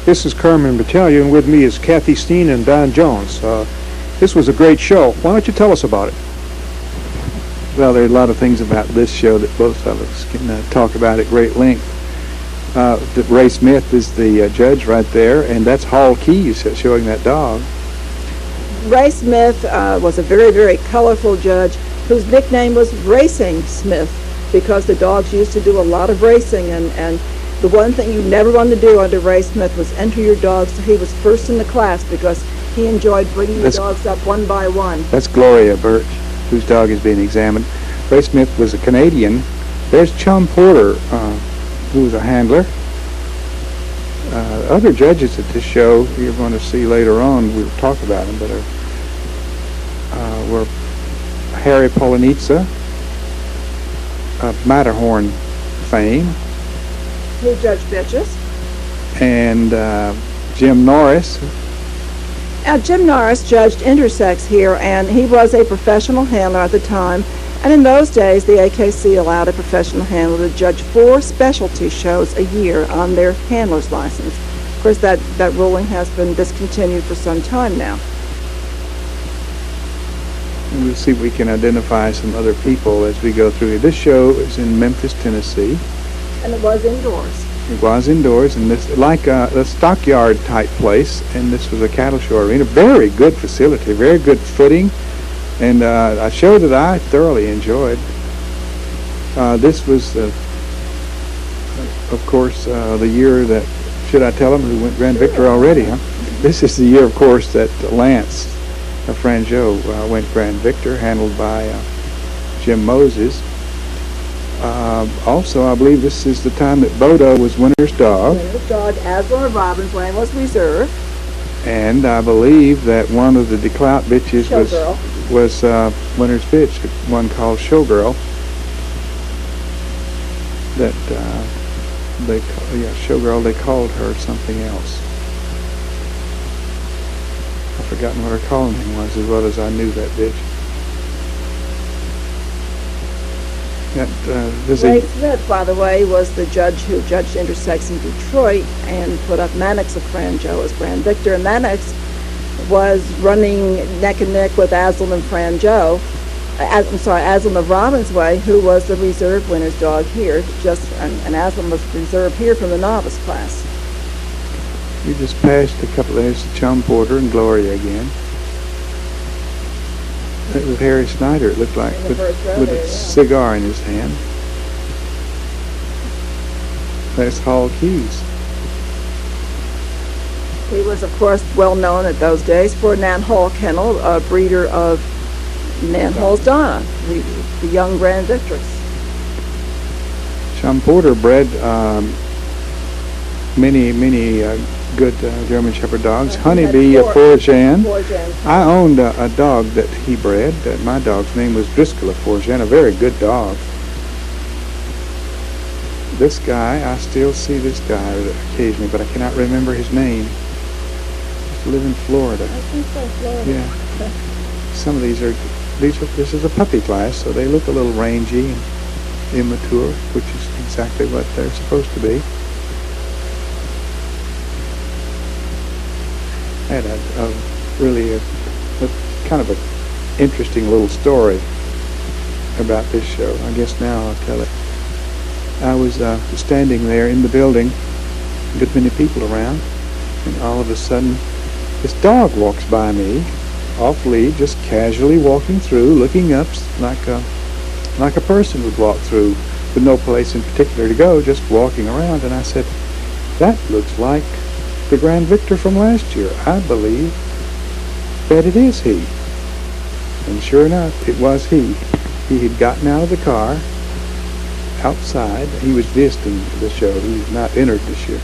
This is Carmen Battaglia, and with me is Kathy Steen and Don Jones. This was a great show. Why don't you tell us about it? Well, there are a lot of things about this show that both of us can talk about at great length. Ray Smith is the judge right there, and that's Hall Keys showing that dog. Ray Smith was a very, very colorful judge whose nickname was Racing Smith because the dogs used to do a lot of racing, and the one thing you never wanted to do under Ray Smith was enter your dogs so he was first in the class because he enjoyed bringing the dogs up one by one. That's Gloria Birch, whose dog is being examined. Ray Smith was a Canadian. There's Chum Porter, who was a handler. Other judges at this show you're going to see later on, we'll talk about them, but were Harry Polonitza of Matterhorn fame. Who judged bitches. And Jim Norris. Jim Norris judged Intersex here, and he was a professional handler at the time. And in those days, the AKC allowed a professional handler to judge 4 specialty shows a year on their handler's license. Of course, that ruling has been discontinued for some time now. And we'll see if we can identify some other people as we go through. This show is in Memphis, Tennessee. And it was indoors. It was indoors, and this like a stockyard type place, and this was a cattle show arena. Very good facility, very good footing, and a show that I thoroughly enjoyed. This was, of course, the year that, should I tell them who went Grand Victor already, huh? This is the year, of course, that Lance Fran-Jo went Grand Victor, handled by Jim Moses. Also, I believe this is the time that Bodo was winner's dog. Winner's dog, Axelson of Robin's way was reserve. And I believe that one of the DeCloudt bitches was winner's bitch, one called Showgirl. That Showgirl. They called her something else. I've forgotten what her calling name was, as well as I knew that bitch. Ray Smith, by the way, was the judge who judged Intersex in Detroit and put up Mannix of Fran-Jo as Grand Victor. And Mannix was running neck and neck with Axel and Fran-Jo. Axel of Robin's way, who was the reserve winner's dog here. And Axel was reserve here from the novice class. We just passed a couple of days to Chum Porter and Gloria again. It was Harry Snyder, it looked like, with a cigar in his hand. That's Hall Keys. He was, of course, well known at those days for Nan Hall Kennel, a breeder of Nan Hall's Donna, the young Grand Victrix. Chum Porter bred many good German Shepherd dogs. Honeybee of Forjan. I owned a dog that he bred. My dog's name was Driscoll of Forjan, a very good dog. This guy, I still see this guy occasionally, but I cannot remember his name. I live in Florida. I think so, Florida. Yeah. Some of this is a puppy class, so they look a little rangy and immature, which is exactly what they're supposed to be. I had a kind of an interesting little story about this show. I guess now I'll tell it. I was standing there in the building, a good many people around, and all of a sudden this dog walks by me, off lead, just casually walking through, looking up like a person would walk through, with no place in particular to go, just walking around. And I said, that looks like the Grand Victor from last year. I believe that it is he. And sure enough, it was he. He had gotten out of the car outside. He was visiting the show. He was not entered this year.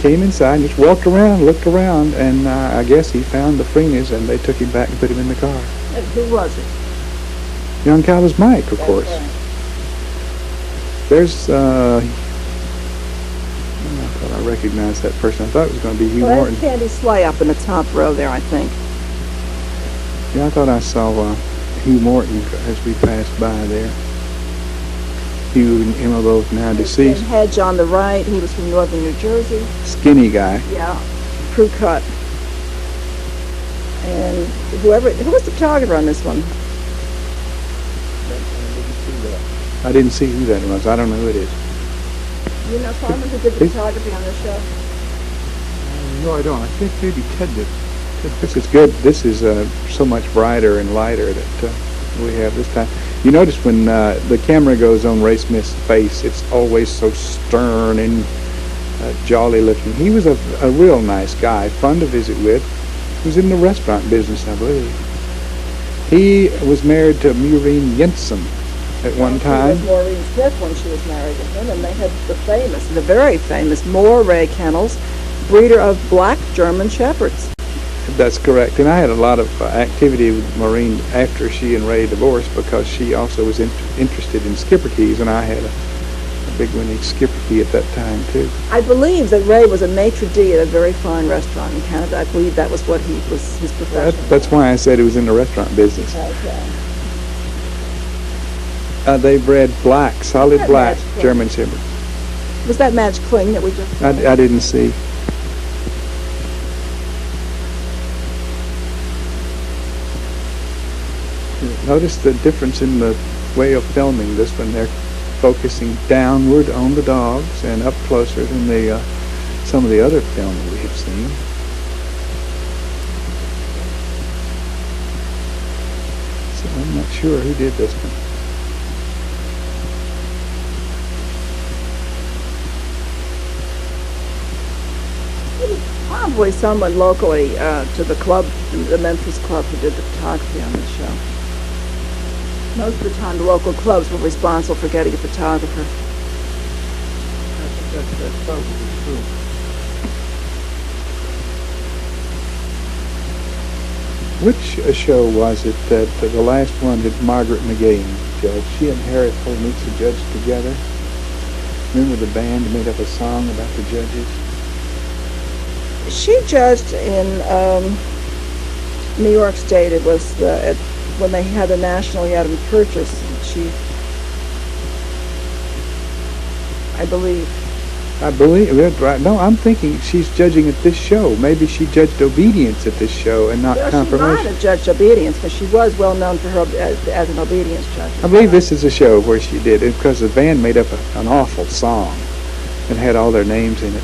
Came inside and just walked around, looked around, and I guess he found the Freenas, and they took him back and put him in the car. And who was it? Young Cowboys Mike, of course. Right. There's I thought I recognized that person. I thought it was going to be Hugh Morton. That's Candy Slay up in the top row there, I think. Yeah, I thought I saw Hugh Morton as we passed by there. Hugh and Emma both now And deceased. Hedge on the right, he was from northern New Jersey. Skinny guy. Yeah, crew cut. And who was the photographer on this one? I didn't see who that was. I don't know who it is. You know, Farmer, who did the photography on this show? No, I don't. I think maybe Ted did. This is good. This is so much brighter and lighter that we have this time. You notice when the camera goes on Ray Smith's face, it's always so stern and jolly looking. He was a real nice guy, fun to visit with. He was in the restaurant business, I believe. He was married to Maureen Jensen at one time. She was Maureen Smith when she was married to him, and they had the very famous Moray Kennels, breeder of black German Shepherds. That's correct. And I had a lot of activity with Maureen after she and Ray divorced, because she also was interested in skipperkeys, and I had a big Winnie skipperkey at that time too. I believe that Ray was a maitre d' at a very fine restaurant in Canada. I believe that was what his profession. That's why I said he was in the restaurant business. Okay. They bred black, solid black German Shepherds. Was that Madge Kling that we just saw? I didn't see. Notice the difference in the way of filming this one. They're focusing downward on the dogs and up closer than some of the other film we have seen. So I'm not sure who did this one. Probably someone locally to the club, the Memphis club, who did the photography on this show. Most of the time, the local clubs were responsible for getting a photographer. I think that's probably true. Which show was it that the last one that Margaret McGain judged? She and Harry Polonitza judged together. Remember the band made up a song about the judges? She judged in New York State. It was when they had the National, he had them purchased. I believe. Right. No, I'm thinking she's judging at this show. Maybe she judged obedience at this show and not confirmation. She might have judged obedience, but she was well known for her as an obedience judge. I believe this is a show where she did it, because the band made up an awful song and had all their names in it.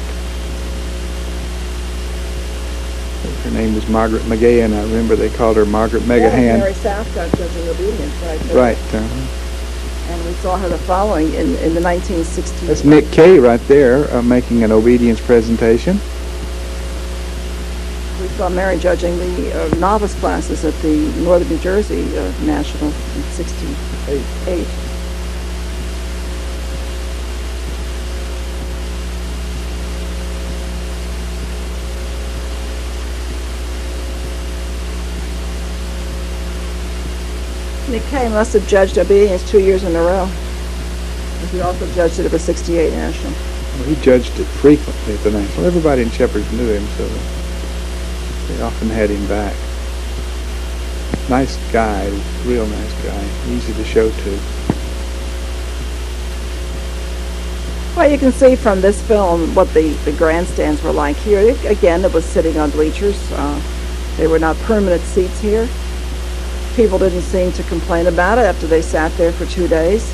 Her name was Margaret McGahan. I remember they called her Margaret Megahan. Mary Southcott judging obedience, right? Right. And we saw her the following in the 1960s. That's Nick Kay right there making an obedience presentation. We saw Mary judging the novice classes at the Northern New Jersey National in '68. Nick Kay must have judged obedience 2 years in a row. He also judged it at the '68 National. Well, he judged it frequently at the National. Everybody in Shepherd's knew him, so they often had him back. Nice guy, real nice guy. Easy to show to. Well, you can see from this film what the grandstands were like here. Again, it was sitting on bleachers. They were not permanent seats here. People didn't seem to complain about it after they sat there for 2 days.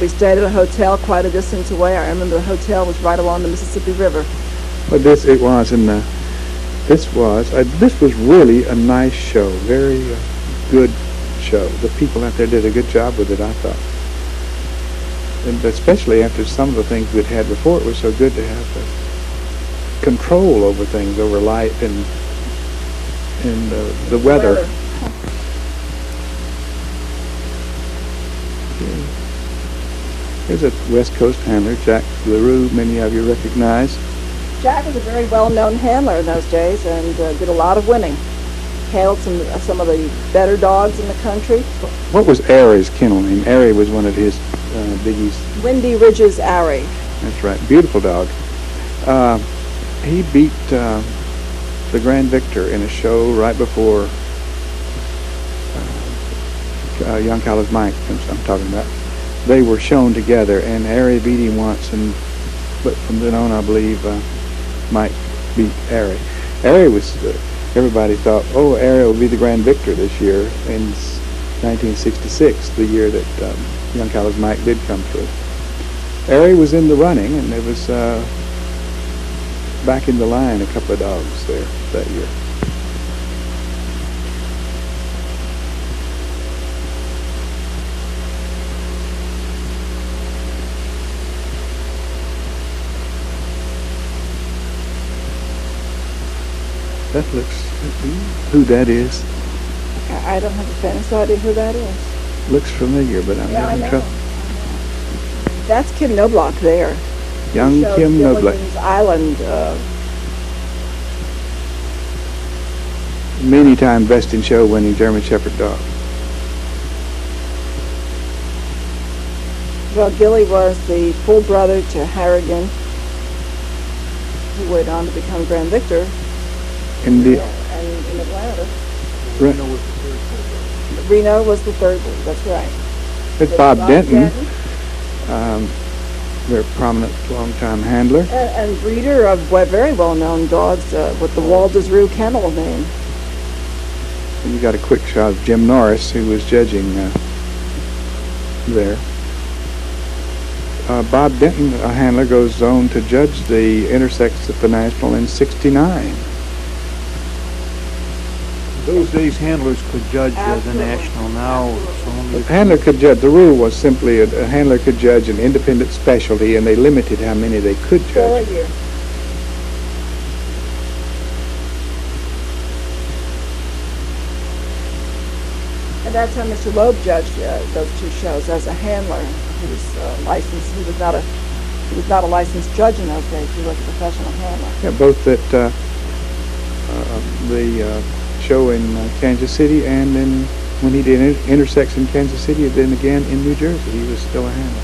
We stayed at a hotel quite a distance away. I remember the hotel was right along the Mississippi River. But this was really a nice show, very good show. The people out there did a good job with it, I thought. And especially after some of the things we'd had before, it was so good to have control over things, over light and the weather. Here's a West Coast handler, Jack LaRue, many of you recognize. Jack was a very well-known handler in those days and did a lot of winning. Handled some of the better dogs in the country. What was Arry's kennel name? Arry was one of his biggies. Windyridge's Arry. That's right. Beautiful dog. He beat the Grand Victor in a show right before Young College Mike, I'm talking about. they were shown together, and Arry beat him once, but from then on, I believe Mike beat Arry. Arry was, everybody thought, oh, Arry will be the grand victor this year in 1966, the year that young Callous Mike did come through. Arry was in the running, and there was back in the line a couple of dogs there that year. That looks, who that is? I don't have the faintest idea who that is. Looks familiar, but I'm having trouble. That's Kim Knobloch there. Young Kim Knobloch. Gilligan's Island. Many-time best in show winning German Shepherd dog. Well, Gilly was the full brother to Harrigan, who went on to become Grand Victor. In in Atlanta. Reno was the third one, that's right. It's Bob Denton. Very prominent, long-time handler. And breeder of very well-known dogs with the Walder's Rue kennel name. And you got a quick shot of Jim Norris, who was judging there. Bob Denton, a handler, goes on to judge the Intersex at the National in '69. Those days, handlers could judge the National. Now, it's only... A handler could judge. The rule was simply a handler could judge an independent specialty, and they limited how many they could judge. 4 years. And that's how Mr. Loeb judged those two shows as a handler. He was licensed. He was not a licensed judge in those days. He was a professional handler. Yeah, both at the show in Kansas City, and then when he did Intersex in Kansas City, and then again in New Jersey, he was still a handler.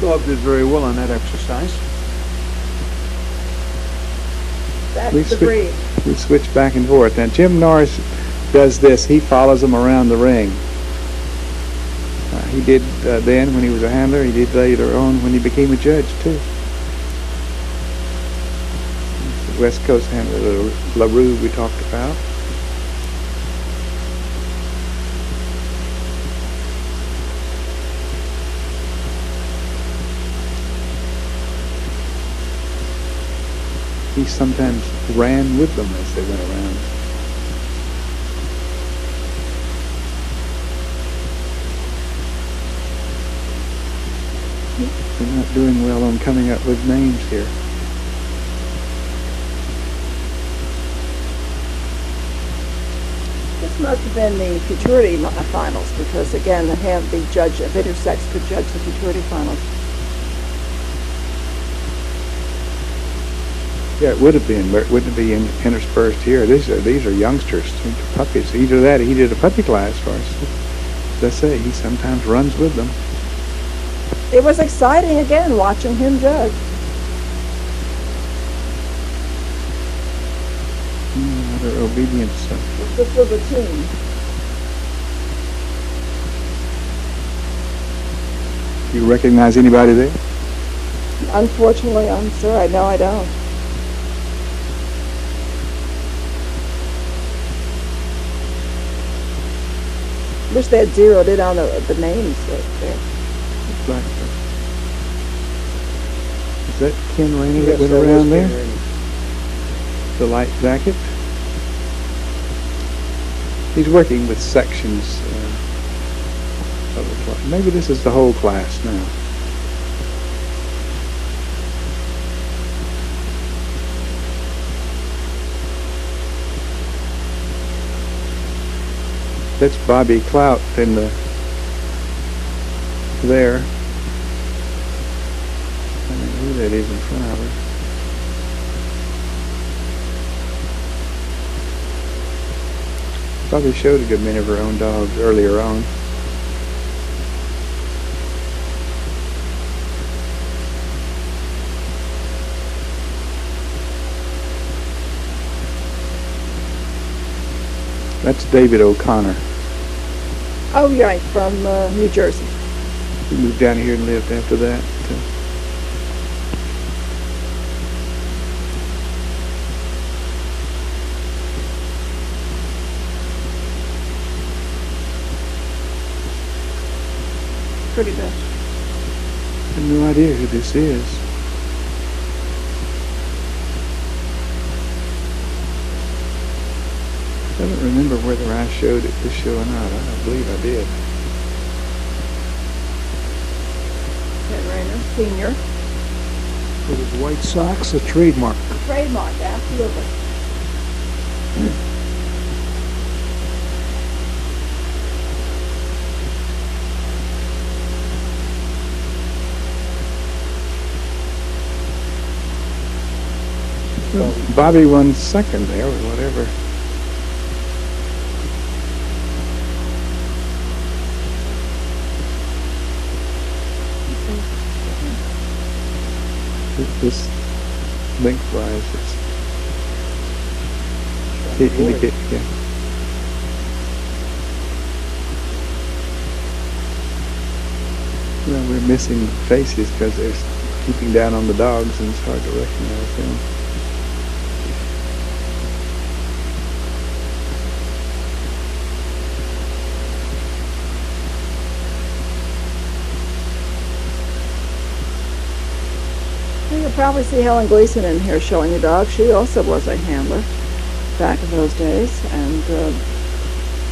Dog did very well on that exercise. That's the breed. We switch back and forth. Now, Jim Norris does this. He follows them around the ring. He did then when he was a handler. He did later on when he became a judge, too. The West Coast handler, LaRue, we talked about. He sometimes ran with them as they went around. We're not doing well on coming up with names here. This must have been the Futurity finals because, again, the judge of Intersex could judge the Futurity finals. Yeah, it would have been, but it wouldn't be interspersed here. These are youngsters, puppies. Either that or he did a puppy class for us. As I say, he sometimes runs with them. It was exciting, again, watching him judge. Their obedience. This was a team. Do you recognize anybody there? Unfortunately, I'm sorry. No, I don't. Wish they had zeroed in on the names right there. Like, is that Ken Rainey that went around there? The light jacket? He's working with sections of the class. Maybe this is the whole class now. That's Bobby Clout in the there. I don't know who that is in front of her. Probably showed a good many of her own dogs earlier on. That's David O'Connor. Oh, you're right, from New Jersey. He moved down here and lived after that. Pretty good. I have no idea who this is. I don't remember whether I showed it this show or not. I believe I did. Ted Rayner, Senior. With his White Sox, a trademark. Trademark, absolutely. Bobby won second there, or whatever. This lengthwise, it's indicate, yeah. Well, we're missing faces because they're keeping down on the dogs, and it's hard to recognize them. You can probably see Helen Gleason in here showing the dog. She also was a handler back in those days and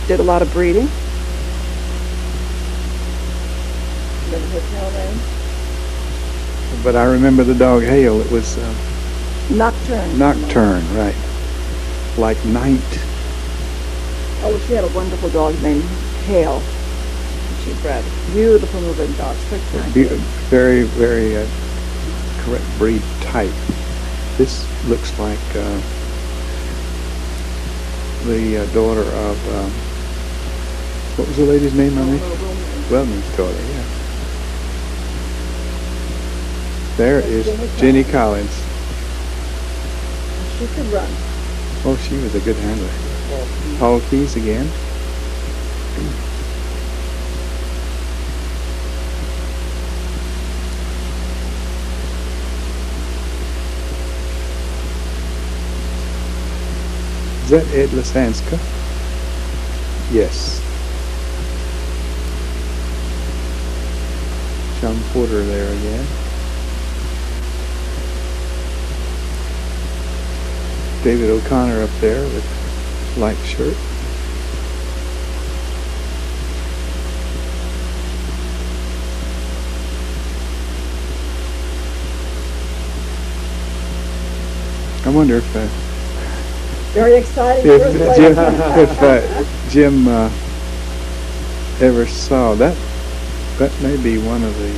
did a lot of breeding. Remember her tail name? But I remember the dog Hale. It was Nocturne. Nocturne, right? Like night. Oh, she had a wonderful dog named Hale. She bred beautiful moving dogs. Very, very correct breed type. This looks like the daughter of what was the lady's name? Wellman's daughter. Yeah. There is Jenny Collins. She could run. Oh, she was a good handler. Paul Keys again. Is that Ed Lasanska? Yes. John Porter there again. David O'Connor up there with light shirt. I wonder if Very exciting. if Jim ever saw that. That may be one of the.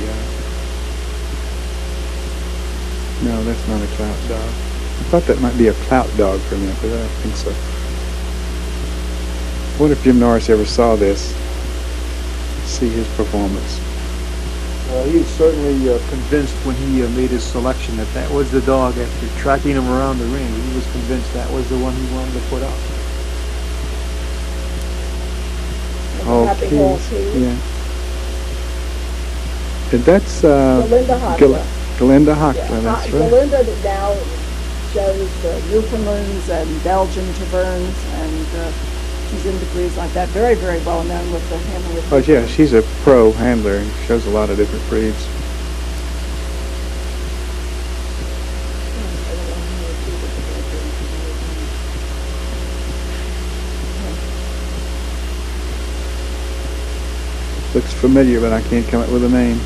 No, that's not a clout dog. I thought that might be a clout dog for a minute, but I don't think so. I wonder if Jim Norris ever saw this. See his performance. He was certainly convinced when he made his selection that that was the dog. After tracking him around the ring, he was convinced that was the one he wanted to put up. Okay. Yeah. And that's Galinda Hockler. Galinda Hockler, that's right. Galinda now shows Newfoundlands and Belgian taverns, and she's in degrees like that. Very, very well known with the handling. Oh yeah, she's a pro handler and shows a lot of different breeds. Looks familiar, but I can't come up with a name.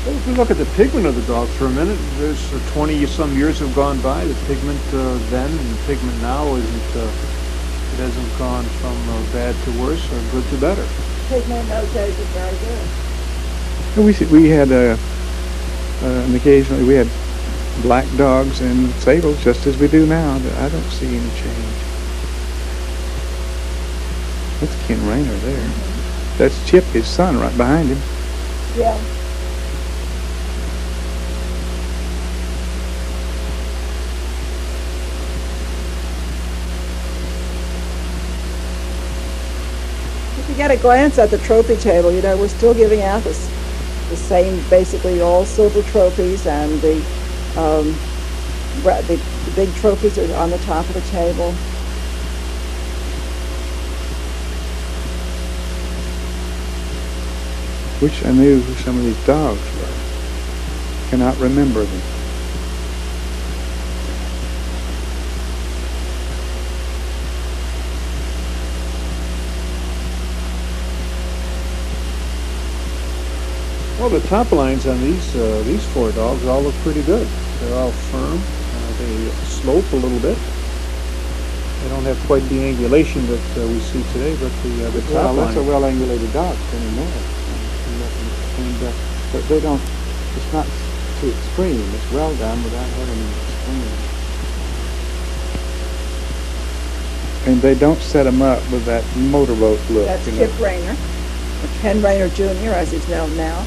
If we look at the pigment of the dog for a minute, there's 20-some years have gone by. The pigment then and the pigment now isn't, it hasn't gone from bad to worse or good to better. Pigment those days is very good. We had and occasionally we had black dogs and sables just as we do now. I don't see any change. That's Ken Rayner there. That's Chip, his son, right behind him. Yeah. If you get a glance at the trophy table, you know, we're still giving out the same, basically all silver trophies, and the big trophies are on the top of the table. Wish I knew who some of these dogs were. Cannot remember them. Well, the top lines on these four dogs all look pretty good. They're all firm. They slope a little bit. They don't have quite the angulation that we see today, but the top Well, that's a line. well-angulated dog anymore. But they don't, it's not too extreme. It's well done without having an extreme. And they don't set them up with that motorboat look. That's you know. Chip Rayner, or Ken Rayner Jr., as he's known now.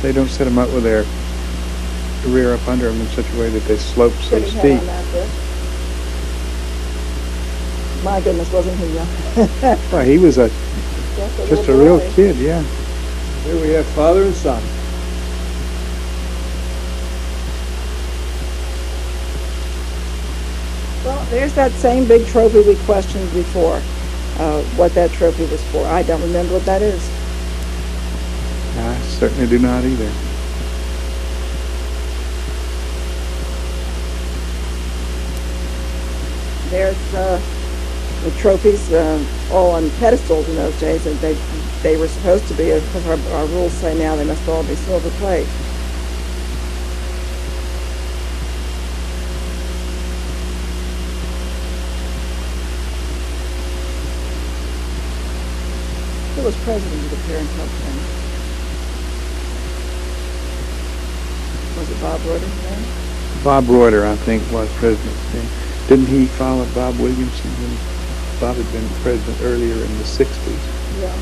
They don't set them up with their rear up under them in such a way that they slope so Pretty head steep. on that bit. My goodness, wasn't he young? Well, he was Just just a little real boy. kid, yeah. Here we have father and son. Well, there's that same big trophy we questioned before, what that trophy was for. I don't remember what that is. I certainly do not either. There's the trophies all on pedestals in those days, and they were supposed to be, because our rules say now they must all be silver plate. Who was president of the Parent Company? Was it Bob Reuter's name? Bob Reuter, I think, was president then. Didn't he follow Bob Williamson when Bob had been president earlier in the 60s? Yeah.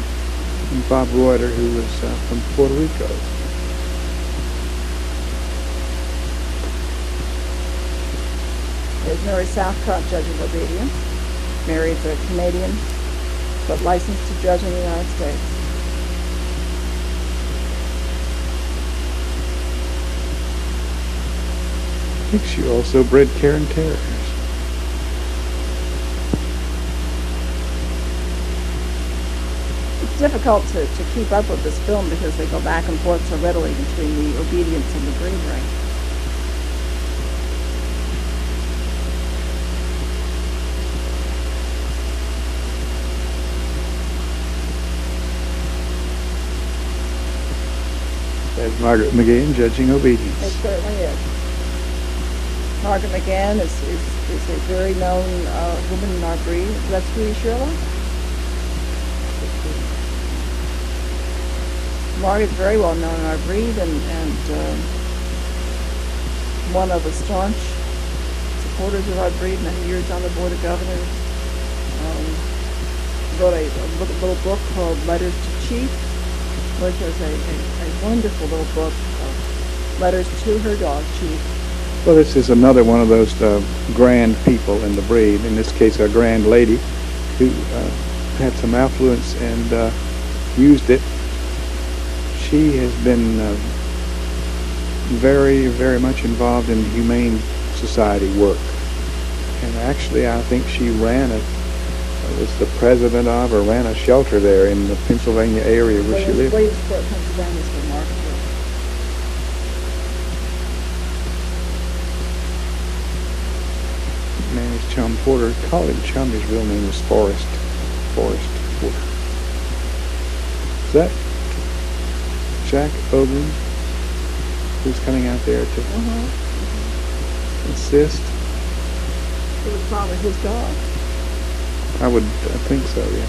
And Bob Reuter, who was from Puerto Rico. There's Mary Southcott judging obedience. Mary's a Canadian, but licensed to judge in the United States. I think she also bred Karen Terriers. It's difficult to keep up with this film because they go back and forth so readily between the obedience and the breed ring. There's Margaret McGann judging It obedience. certainly is. Margaret McGann is a very known woman in our breed. That's Swedish Shirley. Margaret's very well known in our breed, and one of the staunch supporters of our breed, many years on the Board of Governors. Wrote a little book called Letters to Chief, which was a wonderful little book of letters to her dog, Chief. Well, this is another one of those grand people in the breed. In this case, a grand lady who had some affluence and used it. She has been very, very much involved in humane society work. And actually, I think she was the president of, or ran a shelter there in the Pennsylvania area where she lived. Williamsport, Pennsylvania is remarkable. Man is Chum Porter. Call him Chum. His real name was Forrest Porter. Is that Jack Ogren who's coming out there to assist? It was probably his dog. I think so, yeah.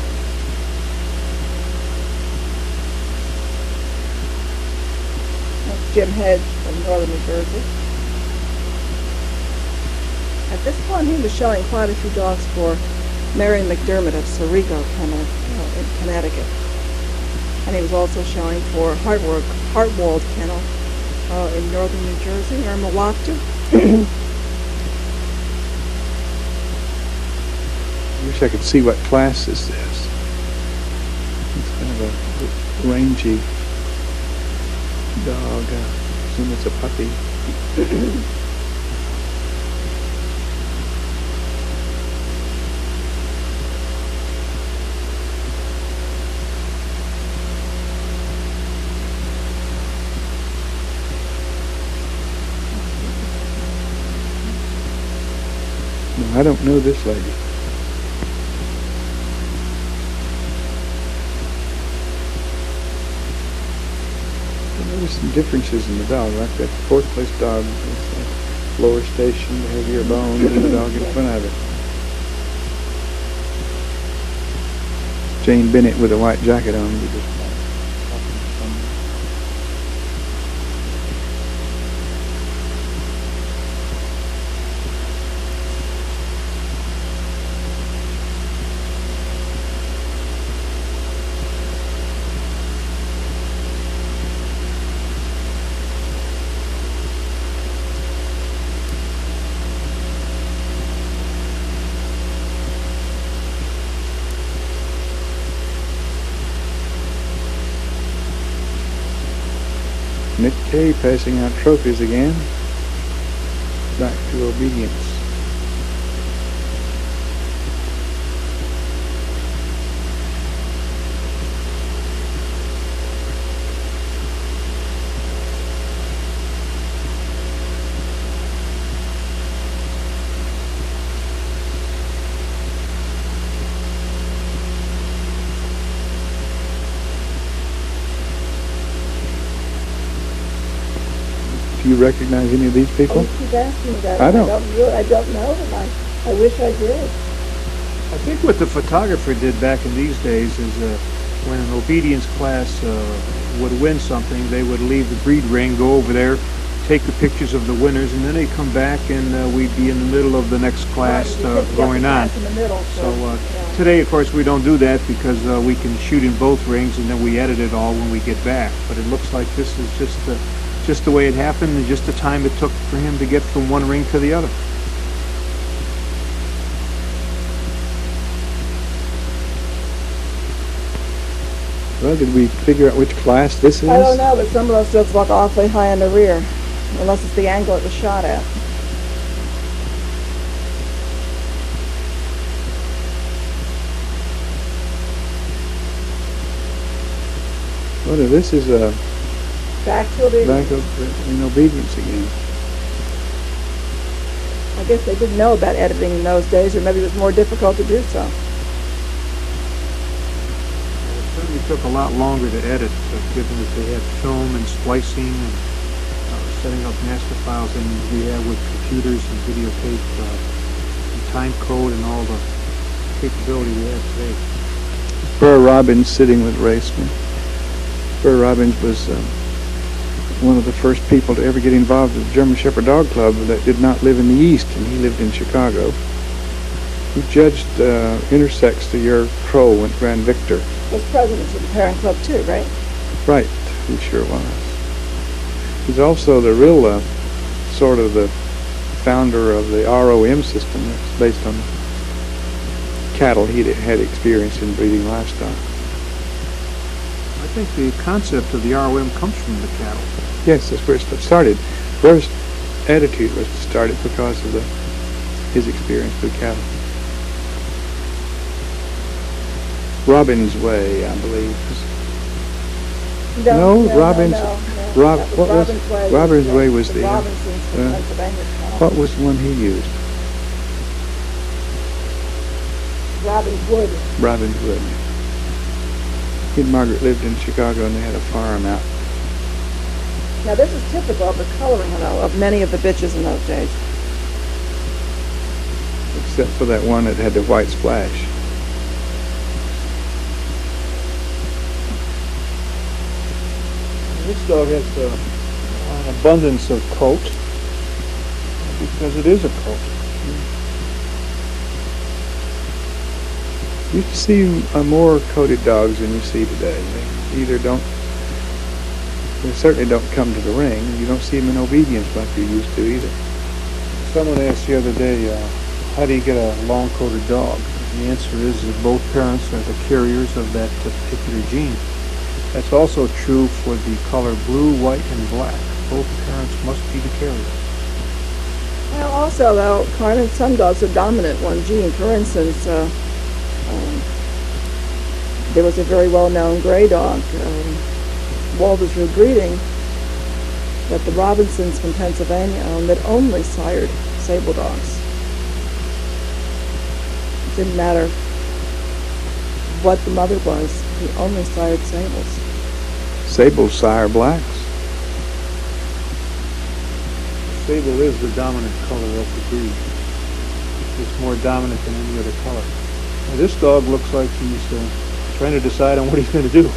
That's Jim Hedge from northern New Jersey. At this point, he was showing quite a few dogs for Mary McDermott of Cerrigo, in Connecticut. And he was also showing for Hartwald Kennel in northern New Jersey, or Milwaukee. I wish I could see what class this is. It's kind of a rangy dog. I assume it's a puppy. No, I don't know this lady. There's some differences in the dog, like that fourth place dog. It's like lower station, the heavier bone, and the dog in front of it. Jane Bennett with a white jacket on. Nick Kay passing out trophies again. Back to obedience. Do you recognize any of these people? Oh, you keep asking me that. I don't. I don't know them. I wish I did. I think what the photographer did back in these days is when an obedience class would win something, they would leave the breed ring, go over there, take the pictures of the winners, and then they'd come back and we'd be in the middle of the next class going on. In the middle, So today, of course, we don't do that because we can shoot in both rings and then we edit it all when we get back. But it looks like this is just the way it happened and just the time it took for him to get from one ring to the other. Well, did we figure out which class this is? I don't know, but some of those dogs look awfully high in the rear, unless it's the angle it was shot at. Well, this is a Back to obedience. back up in obedience again. I guess they didn't know about editing in those days, or maybe it was more difficult to do so. It certainly took a lot longer to edit, given that they had film and splicing and setting up master files than we have with computers and videotape and time code and all the capability we have today. Burr Robbins sitting with Raceman. Burr Robbins was one of the first people to ever get involved with the German Shepherd Dog Club that did not live in the East, and he lived in Chicago. He judged Intersex the year Crow went Grand Victor. Was president of the Parent Club too, right? Right, he sure was. He's also the real sort of the founder of the ROM system that's based on cattle he had experience in breeding livestock. I think the concept of the ROM comes from the cattle. Yes, that's where it started. Burr's attitude was to start it because of his experience with cattle. Robin's Way, I believe. Robin's. Robin's Way was the. What was the one he used? Robin's Wood. Robin's Wood. He and Margaret lived in Chicago, and they had a farm out. Now this is typical of the coloring of many of the bitches in those days. Except for that one that had the white splash. This dog has an abundance of coat because it is a coat. You used to see more coated dogs than you see today. either don't, they certainly don't come to the ring. You don't see them in obedience like you used to either. Someone asked the other day, how do you get a long-coated dog? The answer is that both parents are the carriers of that particular gene. That's also true for the color blue, white, and black. Both parents must be the carriers. Well, also, though, Carmen, some dogs are dominant one gene. For instance, there was a very well-known gray dog, Waltersrud breeding, that the Robinsons from Pennsylvania owned that only sired sable dogs. It didn't matter what the mother was, he only sired sables. Sables sire blacks. Sable is the dominant color of the breed. It's more dominant than any other color. Now, this dog looks like he's trying to decide on what he's going to do.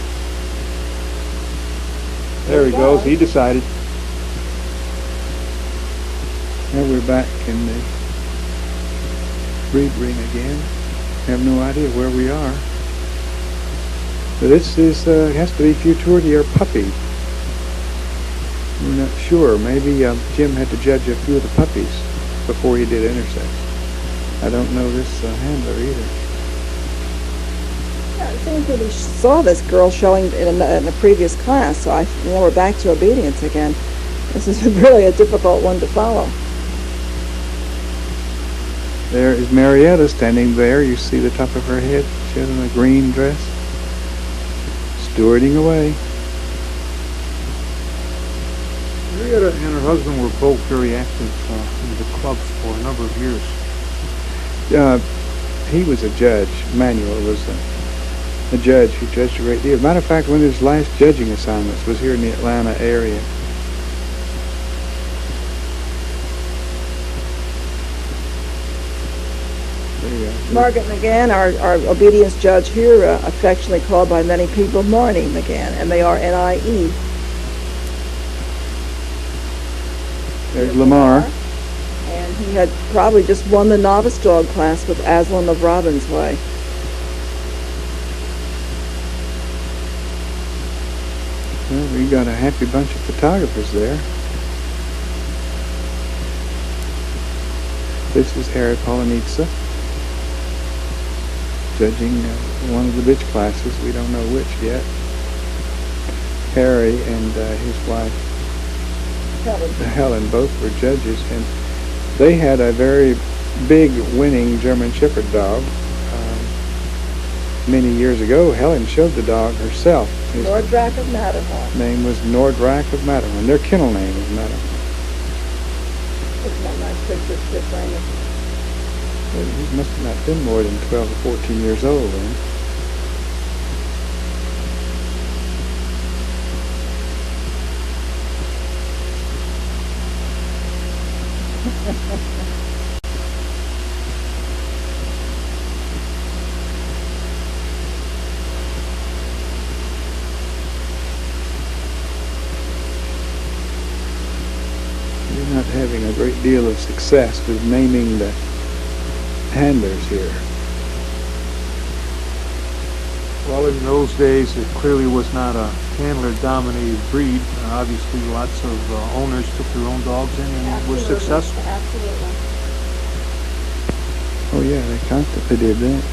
There he goes. He decided. Now we're back in the breed ring again. Have no idea where we are. But this is has to be Futurity or puppy. We're not sure. Maybe Jim had to judge a few of the puppies before he did Intersex. I don't know this handler either. Yeah, it seems that we saw this girl showing in a previous class, so now we're back to obedience again. This is really a difficult one to follow. There is Marietta standing there. You see the top of her head. She has on a green dress. Stewarding away. Marietta and her husband were both very active in the clubs for a number of years. He was a judge. Manuel was a judge who judged a great deal. Matter of fact, one of his last judging assignments was here in the Atlanta area. Margaret McGann, our obedience judge here, affectionately called by many people Marnie McGann, M-A-R-N-I-E. There's Lamar. And he had probably just won the novice dog class with Axelson of Robin's Way. Well, we got a happy bunch of photographers there. This is Arry Polonitza, judging one of the bitch classes. We don't know which yet. Arry and his wife Helen both were judges, and they had a very big winning German Shepherd dog. Many years ago, Helen showed the dog herself. His Nordrak of Matterhorn. name was Nordrak of Matterhorn. Their kennel name was Matterhorn. Isn't that nice picture, Skip Raymond? Well, he must have not been more than 12 or 14 years old then. We're not having a great deal of success with naming the handlers here. Well, in those days, it clearly was not a handler-dominated breed. Obviously, lots of owners took their own dogs in and were successful. Absolutely. Oh yeah, they constantly did that.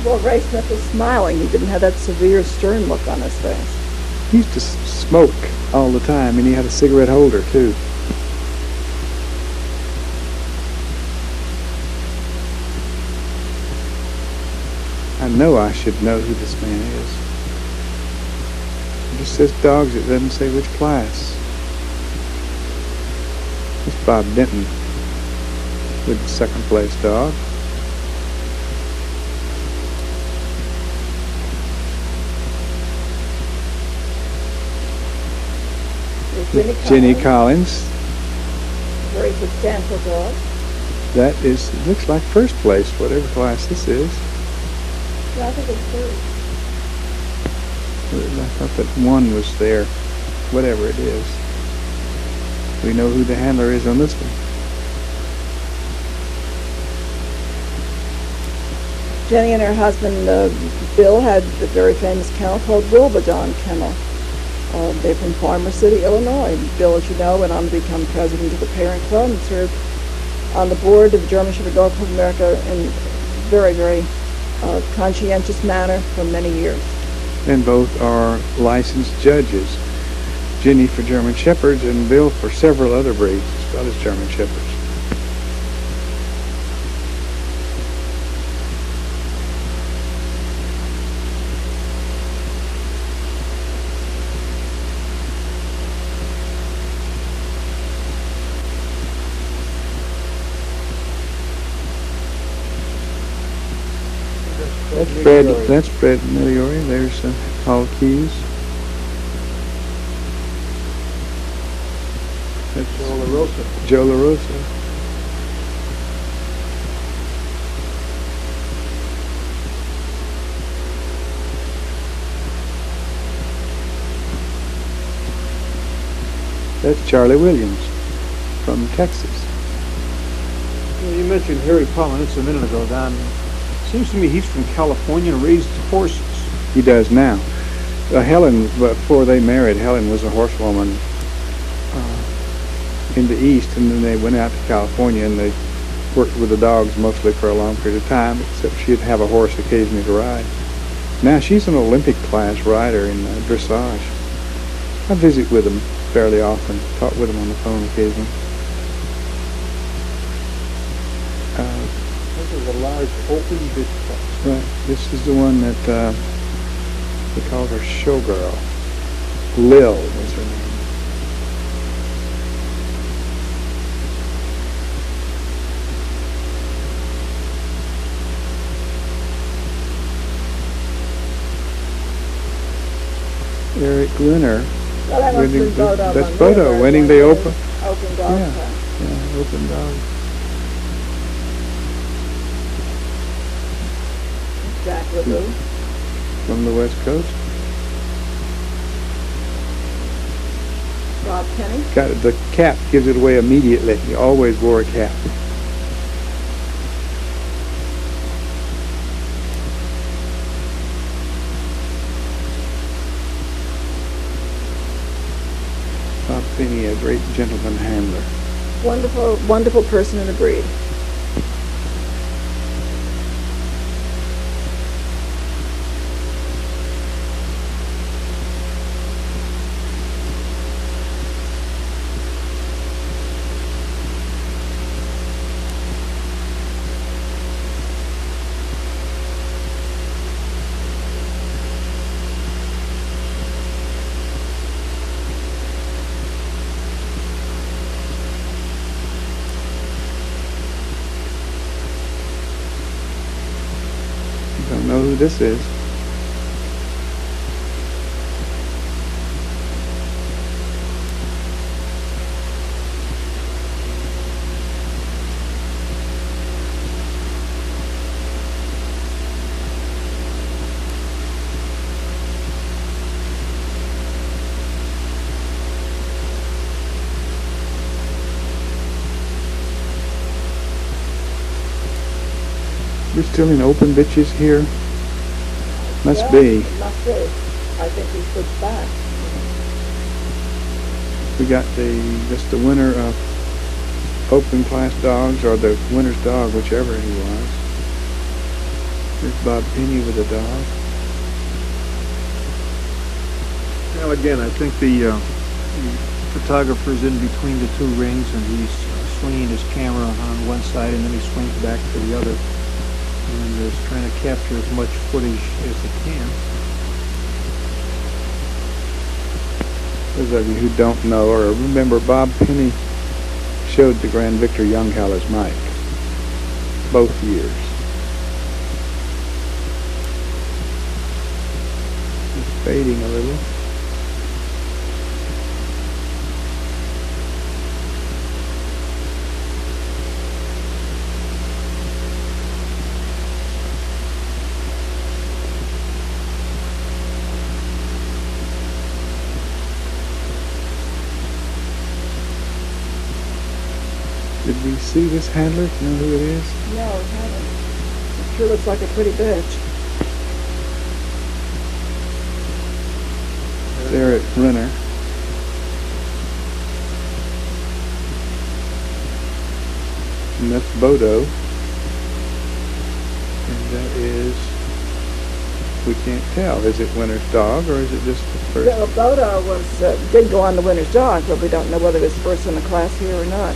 Well, Ray Smith was smiling. He didn't have that severe, stern look on his face. He used to smoke all the time, and he had a cigarette holder too. I know I should know who this man is. It just says dogs, it doesn't say which class. It's Bob Denton with the second place dog. Jenny Collins. Very substantial dog. That is, looks like first place, whatever class this is. Yeah, I think it's third. I thought that one was there, whatever it is. We know who the handler is on this one. Jenny and her husband, Bill, had a very famous kennel called Wilbadon Kennel. They're from Farmer City, Illinois. Bill, as you know, went on to become president of the parent club and served on the board of the German Shepherd Dog Club of America in very, very conscientious manner for many years. And both are licensed judges. Jenny for German Shepherds and Bill for several other breeds as well as German Shepherds. That's Fred Meliori. There's Paul Keys. That's Joe LaRosa. Joe LaRosa. That's Charlie Williams from Texas. You mentioned Harry Polonitza a minute ago, Don. Seems to me he's from California and raised horses. He does now. Helen, before they married, Helen was a horsewoman in the East, and then they went out to California and they worked with the dogs mostly for a long period of time, except she'd have a horse occasionally to ride. Now she's an Olympic class rider in dressage. I visit with them fairly often, talk with them on the phone occasionally. This is a large open bitch box. Right. This is the one that they called her Showgirl. Lil was her name. Eric Winner. Well, that must be Bodo. That's Bodo, winning the open. Open dog. Yeah, open dog. Jack LaRue. From the West Coast. Bob Kenny. Got it. The cap gives it away immediately. He always wore a cap. Bob Finney, a great gentleman handler. Wonderful, wonderful person in the breed. Don't know who this is. We're still in open bitches here. Must Yeah, be. it must be. I think he switched back. We got just the winner of open class dogs, or the winner's dog, whichever he was. There's Bob Penny with a dog. Well, again, I think the photographer's in between the two rings, and he's swinging his camera on one side, and then he swings back to the other, and is trying to capture as much footage as he can. Those of you who don't know or remember, Bob Penny showed the Grand Victor Youngcallers mic both years. It's fading a little. Did we see this handler? Do you know who it is? No, we haven't. Sure looks like a pretty bitch. There at Ruine. And that's Bodo. And that is, we can't tell. Is it Winter's dog or is it just the first? Well, Bodo did go on the winner's dog, but we don't know whether it's first in the class here or not.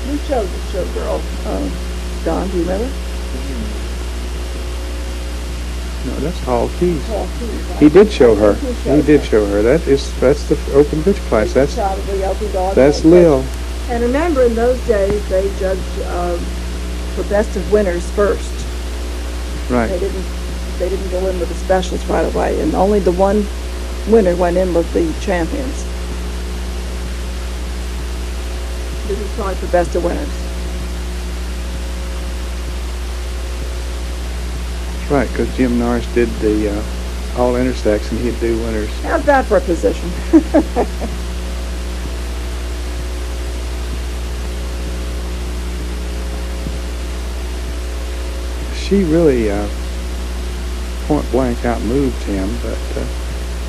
Who showed the showgirl? Don, do you remember? No, that's Hall Keys. Paul Keys, right? He did show her. He He showed did her. show her. That's the open bitch class. That's Probably open dog. Lil. And remember, in those days, they judged for best of winners first. Right. They didn't go in with the specials right away, and only the one winner went in with the champions. This is probably for best of winners. That's right, because Jim Norris did the all Intersex and he'd do winners. How's that for a position? She really point blank outmoved him, but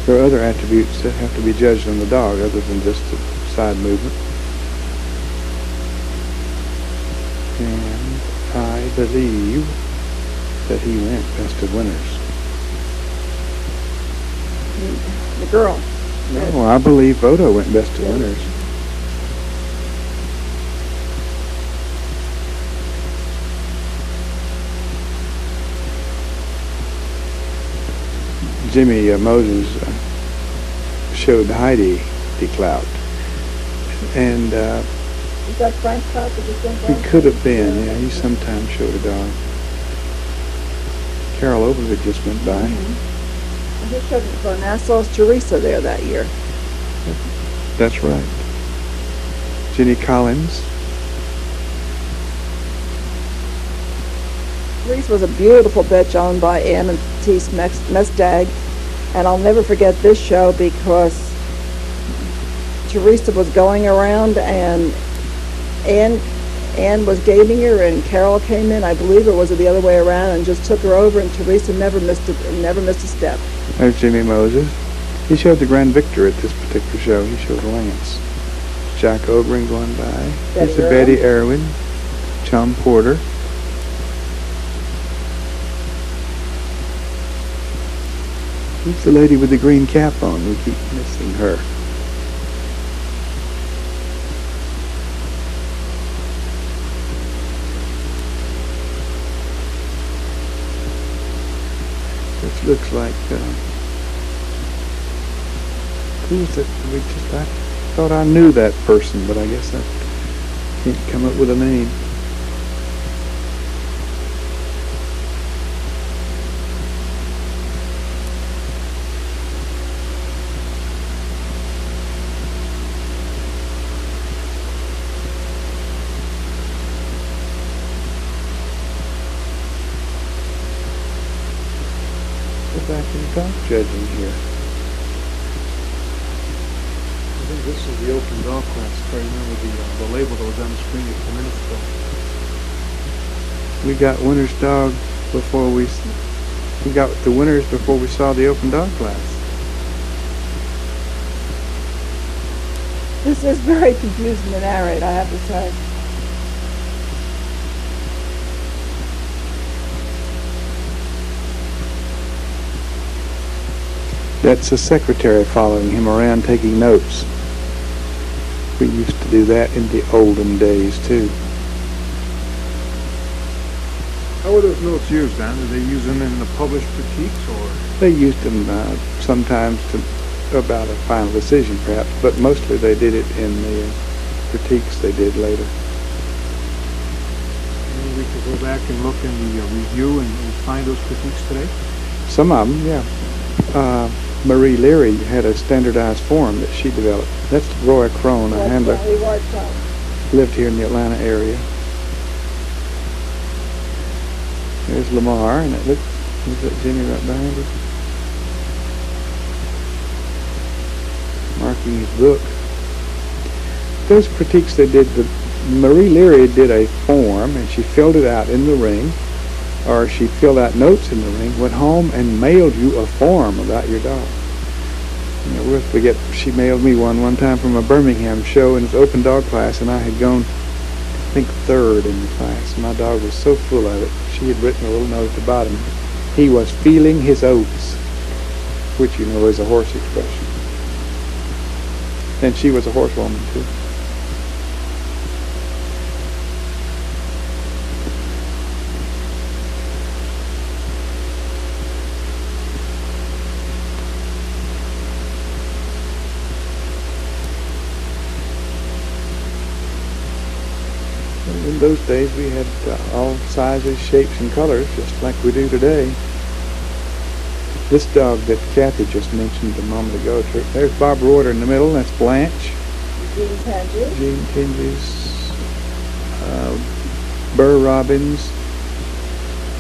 there are other attributes that have to be judged on the dog other than just the side movement. And I believe that he went best of winners. The girl. No, I believe Bodo went best of winners. Jimmy Moses showed Heidi DeCloudt, and Is that Frank Clout that just went he by? could have been. Yeah, he sometimes showed a dog. Carol Overwood just went by. And he showed it for Nassau's Teresa there that year. That's right. Jenny Collins. Teresa was a beautiful bitch owned by Ann and Tees Mestag, and I'll never forget this show because Teresa was going around and Ann was gaining her and Carol came in, I believe, or was it the other way around, and just took her over, and Teresa never missed a step. There's Jimmy Moses. He showed the Grand Victor at this particular show. He showed Lance. Jack Ogren going by. There's Betty Irwin. Chum Porter. Who's the lady with the green cap on? We keep missing her. This looks like, who's it? I thought I knew that person, but I guess I can't come up with a name. Back in dog judging here. I think this is the open dog class, if I remember the label that was on the screen a few minutes ago. We got winner's dog before we got the winners before we saw the open dog class. This is very confusing to narrate, I have to say. That's a secretary following him around taking notes. We used to do that in the olden days too. How were those notes used, Don? Did they use them in the published critiques, or? They used them sometimes about a final decision perhaps, but mostly they did it in the critiques they did later. Maybe we could go back and look in the review and find those critiques today? Some of them, yeah. Marie Leary had a standardized form that she developed. That's Roy Crone, a handler. Lived here in the Atlanta area. There's Lamar, and is that Jimmy right behind it? Marking his book. those critiques they did, Marie Leary did a form, and she filled it out in the ring, or she filled out notes in the ring, went home and mailed you a form about your dog. You know, we'll forget, she mailed me one time from a Birmingham show, and it was open dog class, and I had gone, I think, third in the class. My dog was so full of it. She had written a little note at the bottom. He was feeling his oats, which you know is a horse expression. And she was a horsewoman too. In those days we had all sizes, shapes, and colors, just like we do today. This dog that Kathy just mentioned a moment ago, there's Bob Reuter in the middle, that's Blanche. Jean Tinges. Burr Robbins.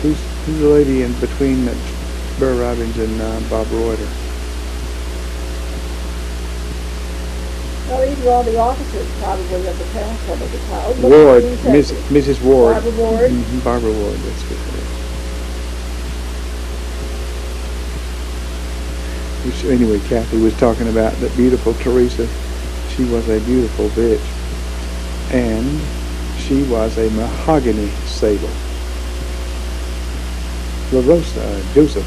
Who's the lady in between Burr Robbins and Bob Reuter? Well, these were all the officers probably of the town club at the time. Ward, Mrs. Ward. Barbara Ward. Mm-hmm, Barbara Ward, that's good. Anyway, Kathy was talking about that beautiful Teresa. She was a beautiful bitch. And she was a mahogany sable. La Rosa, Joseph.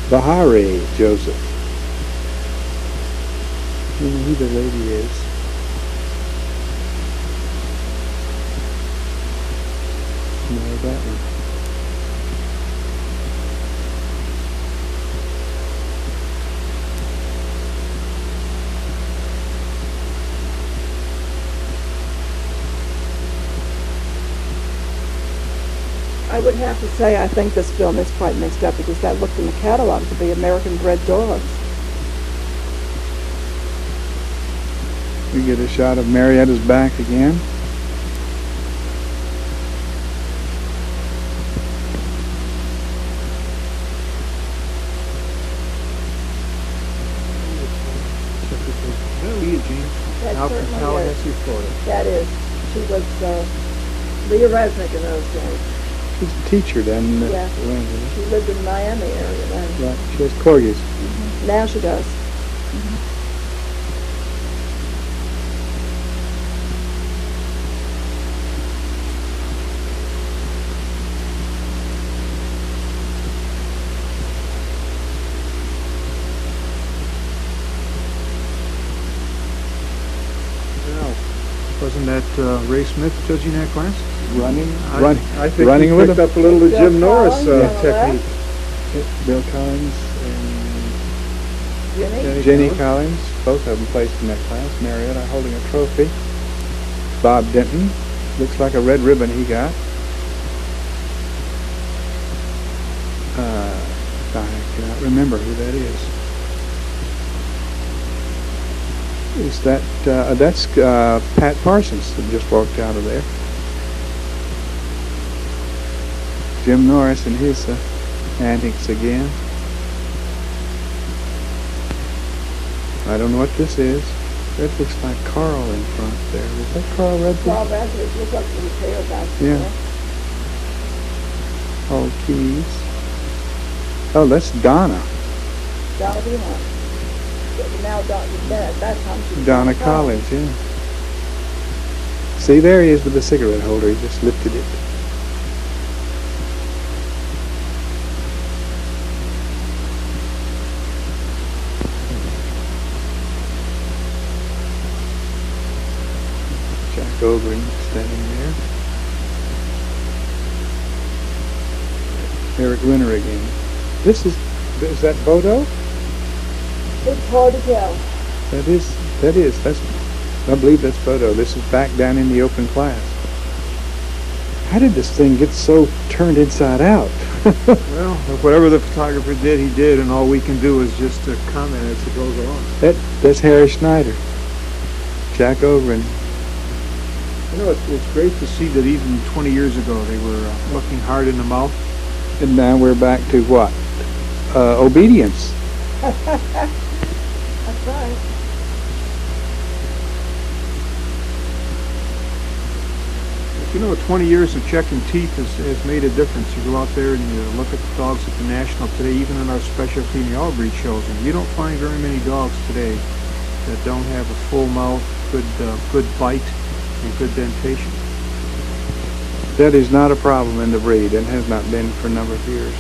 Bahari Joseph. I don't know who the lady is. No, that one. I would have to say I think this film is quite mixed up because that looked in the catalog to be American-bred dogs. We get a shot of Marietta's back again. That's certainly Tallahassee, Florida. That is. She was Leah Resnick in those days. She's a teacher down in the Yeah. Atlanta. She lived in the Miami area then. Right. She has corgis. Mm-hmm. Now she does. Wasn't that Ray Smith judging that class? Running I think running he with picked him. up a little of Bill Jim Norris Collins, technique. Bill Collins and Jenny? Jenny Collins, both of them placed in that class. Marietta holding a trophy. Bob Denton, looks like a red ribbon he got. I cannot remember who that is. Is that, that's Pat Parsons that just walked out of there. Jim Norris and his antics again. I don't know what this is. That looks like Carl in front there. Is that Carl Redford? Carl Redford looks like the tail back Yeah. there. All keys. Oh, that's Donna. Donna Behan. Now at that time she was Donna Collins, yeah. See, there he is with the cigarette holder. He just lifted it. Jack Ogren standing there. Eric Winter again. Is that Bodo? It's hard to tell. That is, I believe that's Bodo. This is back down in the open class. How did this thing get so turned inside out? Well, whatever the photographer did, he did, and all we can do is just comment as it goes along. That's Harry Schneider. Jack Ogren. You know, it's great to see that even 20 years ago they were looking hard in the mouth. And now we're back to what? Obedience. right. You know, 20 years of checking teeth has made a difference. You go out there and you look at the dogs at the National today, even in our specialty in the all breed shows, and you don't find very many dogs today that don't have a full mouth, good bite, and good dentation. That is not a problem in the breed and has not been for a number of years.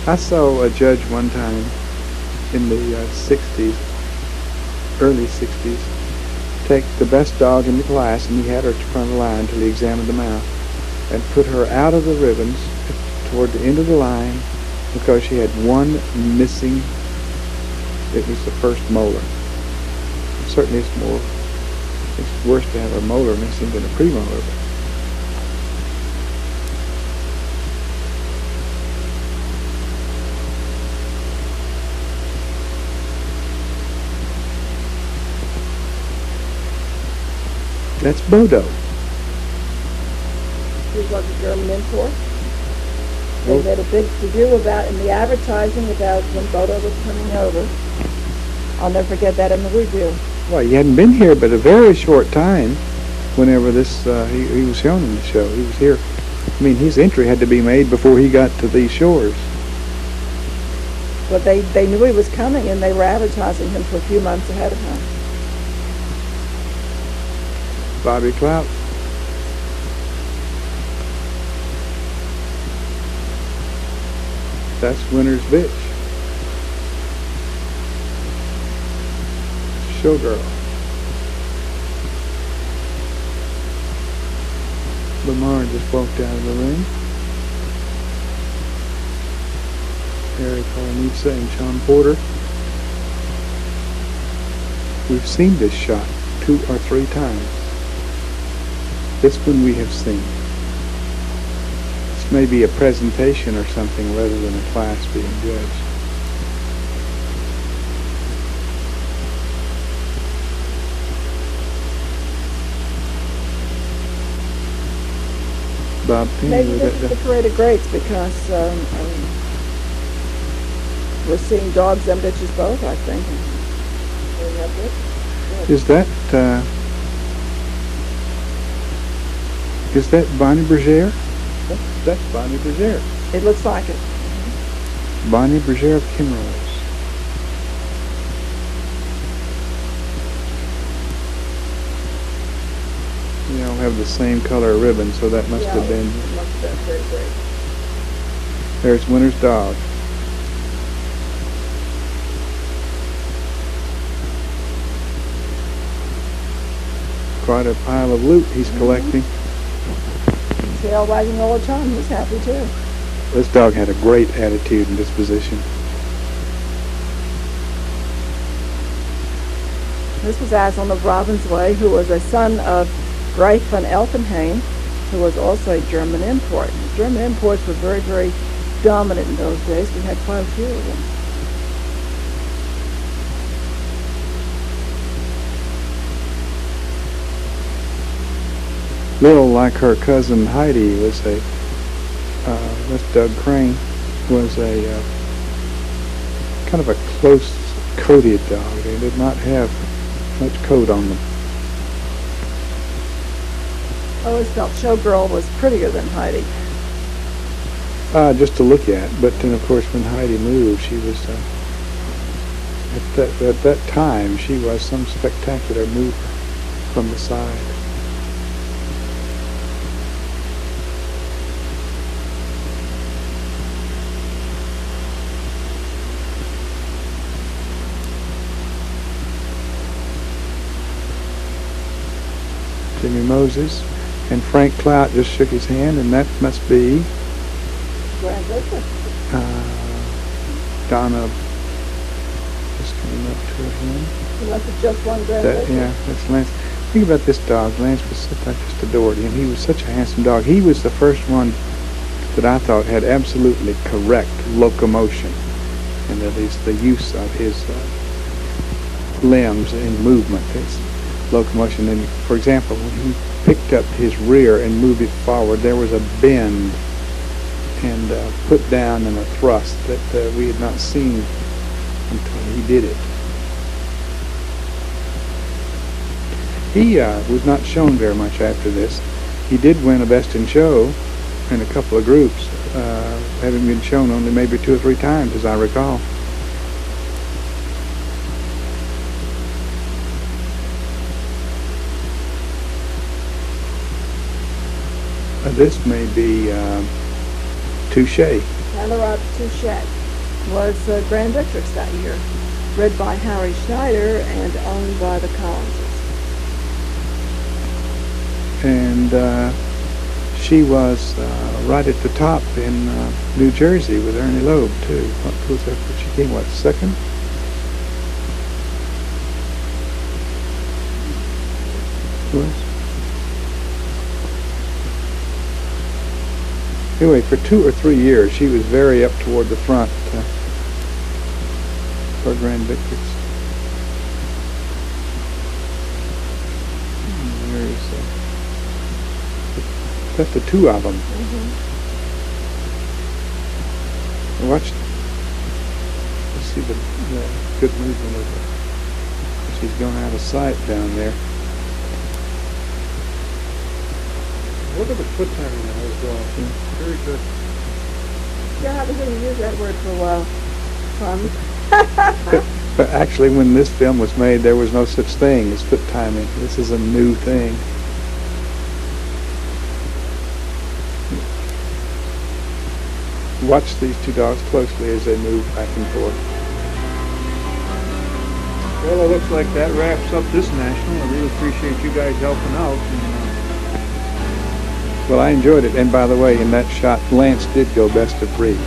I saw a judge one time in the 60s, early 60s, take the best dog in the class, and he had her at the front of the line until he examined the mouth, and put her out of the ribbons toward the end of the line because she had one missing. It was the first molar. Certainly it's worse to have a molar missing than a premolar. That's Bodo. He was a German import. They made a big to-do about in the advertising about when Bodo was coming over. I'll never forget that in the review. Well, he hadn't been here but a very short time whenever this, he was shown in the show. He was here. I mean, his entry had to be made before he got to these shores. But they knew he was coming, and they were advertising him for a few months ahead of time. Bobby Clout. That's Winter's bitch. Showgirl. Lamar just walked out of the ring. Arry, Polonitza, and Sean Porter. We've seen this shot 2 or 3 times. This one we have seen. This may be a presentation or something rather than a class being judged. Bob Penny Maybe with this is the parade of greats because we're seeing dogs and bitches both, I think. Is that Bonnie Bergère? That's Bonnie Bergère. It looks like it. Bonnie Bergère of Kimrose. They all have the same color ribbon, so that must have been. It must have been pretty great. There's Winter's dog. Quite a pile of loot he's collecting. Tail wagging all the time. He's happy too. This dog had a great attitude and disposition. This was Axelson of Ravensway, who was a son of Greif von Elfenhain, who was also a German import. German imports were very, very dominant in those days. We had quite a few of them. Little like her cousin Heidi was that's Doug Crane, was a kind of a close-coated dog. They did not have much coat on them. I always felt Showgirl was prettier than Heidi. Just to look at, but then of course when Heidi moved, she was at that time she was some spectacular mover from the side. Jimmy Moses and Frank Clout just shook his hand, and that must be Grand Victor. Donna just coming up to him. He must have just won Grand Victor. Yeah, that's Lance. Think about this dog. Lance was such, I just adored him. He was such a handsome dog. He was the first one that I thought had absolutely correct locomotion, and that is the use of his limbs in movement. His locomotion. And for example, when he picked up his rear and moved it forward, there was a bend and put down and a thrust that we had not seen until he did it. He was not shown very much after this. He did win a Best in Show in a couple of groups, having been shown only maybe 2 or 3 times, as I recall. This may be Touche. Ch.Hanarob Touche was Grand Victrix that year, read by Harry Schneider and owned by the Collinses. And she was right at the top in New Jersey with Ernie Loeb, too. What was that? She came, what, second? Was? Anyway, for 2 or 3 years, she was very up toward the front for Grand Victrix. That's the 2 of them. Mm-hmm. Watch. Let's see the good movement of her. She's going out of sight down there. Look at the foot timing on those dogs. Yeah. Very good. Yeah, I haven't heard you use that word for a while. But actually, when this film was made, there was no such thing as foot timing. This is a new thing. Watch these 2 dogs closely as they move back and forth. Well, it looks like that wraps up this national. I really appreciate you guys helping out. And, Well, I enjoyed it. And by the way, in that shot, Lance did go best of breed.